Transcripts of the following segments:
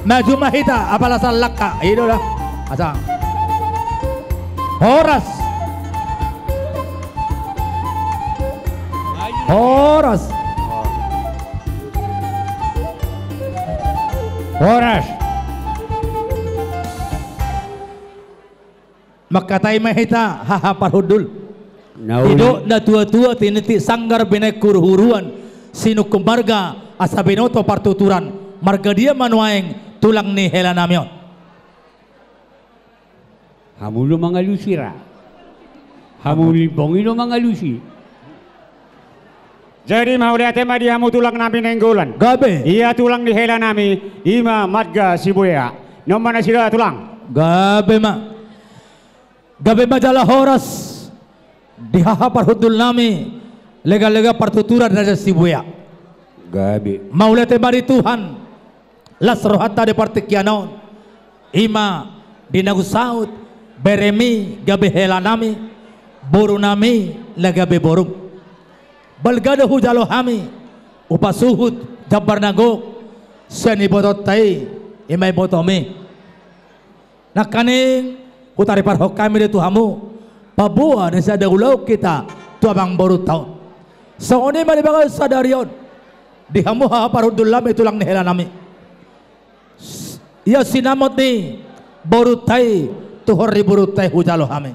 Maju mahita apalah salaka. Itu dah. Asa. Horas. Horas. Horas. Makatai mahita haha parhudul. Ido na tua-tua tiniti sanggar benekur huruan sinu kemarga asa benoto partuturan marga dia manuaeng tulang ni hela namion. Hamulo mga lusira. Hamulibong ilo mga lusi. Jadi mau lihat tema dia mau tulang nami nenggolan. Gabe. Iya tulang di hela nami ima matga sibuya. Nomana sila tulang. Gabe ma. Gabe majalah horas dihahapar hudul nami lega-lega partuturan raja sibuya. Gabi. Maulah temari Tuhan las rohata de partikianon ima dinagusaut beremi gabe hela nami boru nami lagabe borung balgada hujalo hami upasuhut jabar nago seni botot tai imai botomi nakaning utari parhok kami de tuhamu pabua nesa ada ulau kita tu abang boru tahun saone mari bagal sadarion dihamu ha parudul lami tulang ni hela nami ia sinamot ni borutai tuhor ri borutai hujalo hame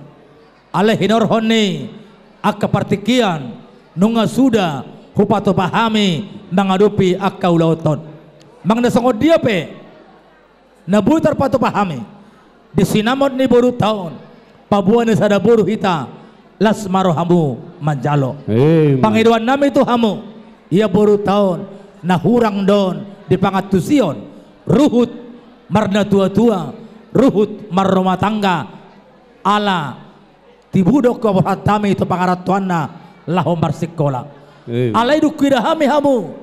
ale hinor honni akka partikian nunga suda hupato pahami mangadupi akka ulauton mangna sangod dia pe nabutar pato pahami di sinamot ni boru taon pabuan sada boru hita las marohamu manjalo pangiduan nami itu hamu ia boru taon nahurang don di pangatusion ruhut marna tua-tua ruhut mar rumah tangga ala tibudok ko hatami itu pangaratuanna lahom barsikola alai dukira hami hamu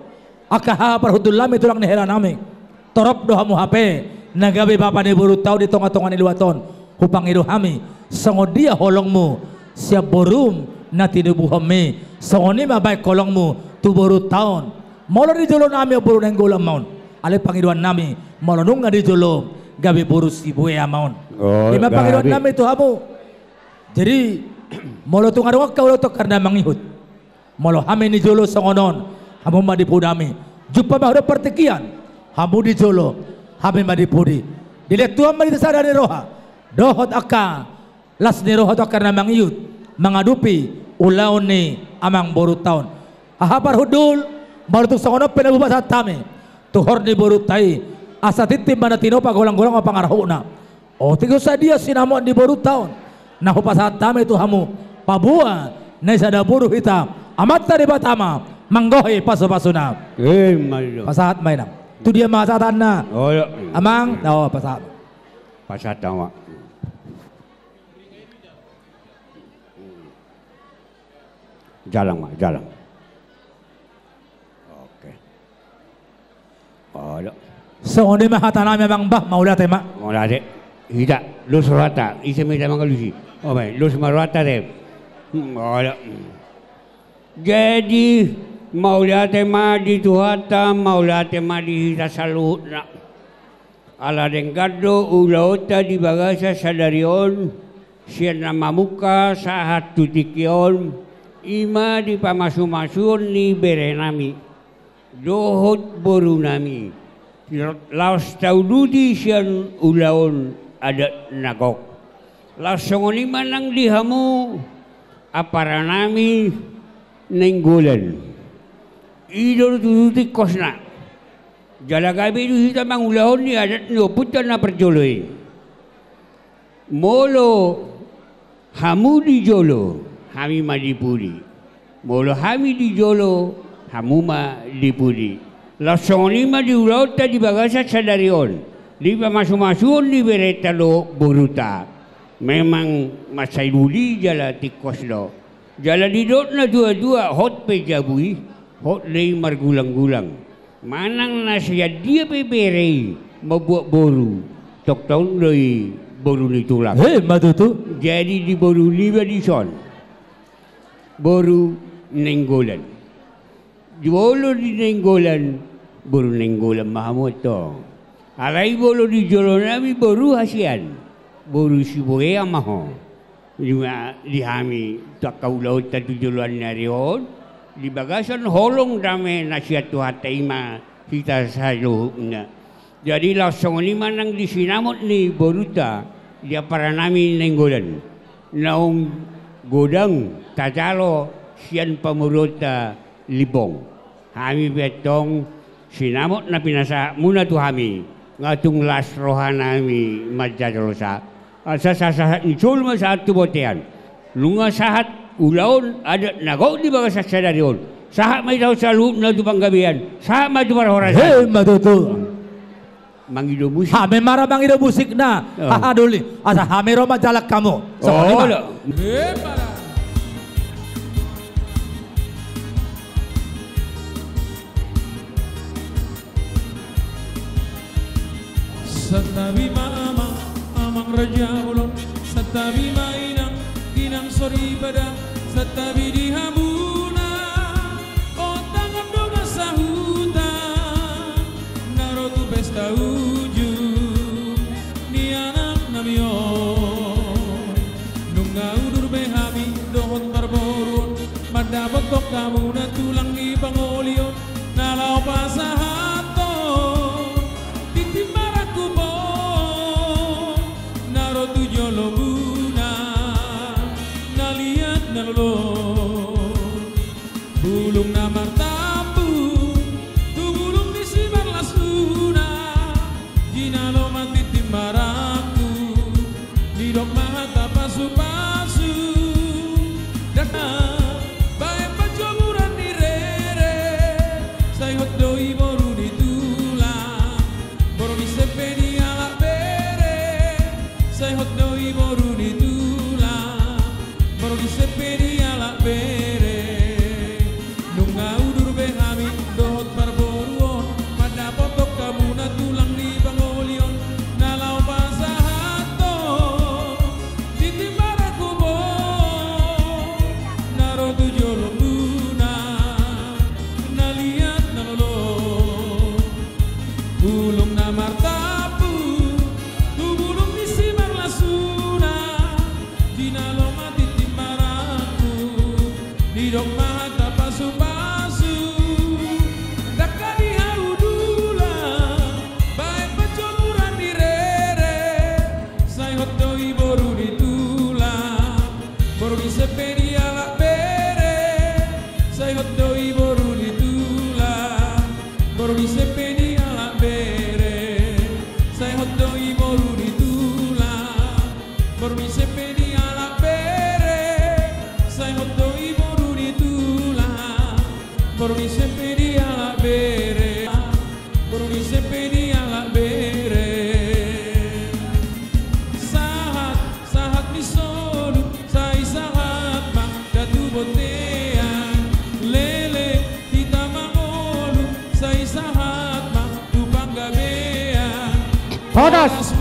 akaha parhudul lami tulang ni hela nami torop do hamu hape nagabe bapa ni buru tau di tonga-tonga ni luaton hupang idu hami sangodia holongmu siap borum na tinubu hami sangoni mabay kolongmu tu boru taon molo di jolo nami boru nenggolam maun ale pangiduan nami molo nunga di jolo gabe boru sibuya maun lima pangiduan nami tu hamu jadi molo tu ngarungak kau to karena mangihut molo hami ni jolo sangonon hamu madipudami jumpa bahwa pertikian hamu di jolo hami madipudi dilihat tuan mari sadari roha dohot akka las ni roha to karena mangihut mangadupi ulaon ni amang boru taon ahapar hudul baru tu sangonon penabubat hatami tuhor ni boru tai asa titim mana tinopa golang-golang apa ngarahuna oh tiga sadia sinamon di boru taon nah upas hatami tu hamu pabua nai sada boru hita amat tadi batama manggohi pasu-pasuna pasahat mainam tu dia masatanna oh ya amang oh pasahat pasat tawa jalan mak jalan oke oh ya seonde mahatana memang bah maulah tema maulah dek tidak lus rata isi meja mangalusi oh baik lus marwata dek oh ya jadi maulah tema di tuhata maulah tema di hita salut nak ala dengkado ulauta di bagasa sadarion sian nama muka sahat tutikion ima di pamasu-masun ni berenami dohot boru nami laos taududi sian ulaon ada nagok laos songoni manang dihamu apara nami nenggolan idol tututi kosna jalagabi itu hita mang ulaon ni adat nyoputan na perjoloi molo hamu di jolo hami madipudi molo hami di jolo hamuma dipudi lasoni ma di ulauta di bagasa sadarion di pamasu-masuon di bereta lo boruta memang masai duli jala tikos lo jala di dot na dua-dua hot pe jabui hot lei margulang-gulang manang nasiya dia pe berei mabuat boru tok tahun dari boru ni tulang matutu jadi di boru liba di son boru nenggolan jolo di nenggolan boru nenggolan mahamut to Alai bolo di jolo nami baru hasian. Baru si boya maho. Di hami tak kau laut tadi joluan narion. Di bagasan holong dame nasihat Tuhan ima kita saluhnya. Jadi langsung ni manang di sinamot ni boruta dia para nami nenggolan. Naung godang tajalo sian pamuruta libong. Hami betong sinamot na pinasa muna tu hami ngatung las rohan nami majadolosa. Asa sasahat ni culma saat tu botean. Lunga sahat ulaon ada nagau di bagas sadarion. Sahat may daw salut na tu panggabian. Sahat may tu para horasan. Hei matutu. Mangido musik. Hame marah mangido musik na. Haha duli. Asa hame roma jalak kamu. Satabi amang raja ulon, satabi inang inang sori pada, satabi di hamuna, otang abdoga sahuta, narotu pesta ujung, ni anak namion, nunga udur behami dohon barborun, madapat tok kamu na tulang ni pangolion, nalau pasahato. Lobuna naliat nalolo bulung na martapu tu bulung di sibar lasuna jinalo mati timbaraku didok mahata pasu-pasu daka bae pajomuran di rere sayot doi boru di tulang boru di sepedi ala bere sayot doi boru di tulang boru di sepedi ala bere nunga udur behami dohot barboruon pada potok kamu na tulang di pangolion nalau pasahato ditimbaraku bo naro tujo lembuna naliat nalolo bulung na martapu tu bulung di sibar lasuna jinalo mati timbaraku didok mahata pasu-pasu daka di haudula bae pajomuran di rere sayot doi boru di tulang boru di sepedi ala bere sayot doi boru di tulang boru di sepedi ala bere sayot doi boru di tulang boru di sepedi ala bere sayot doi boru di tulang boru di sepedi ala bere boru di sepedi ala bere sahat sahat di solu sai sahat mak datu botean lele kita mangolu sai sahat mak tu panggabean Todos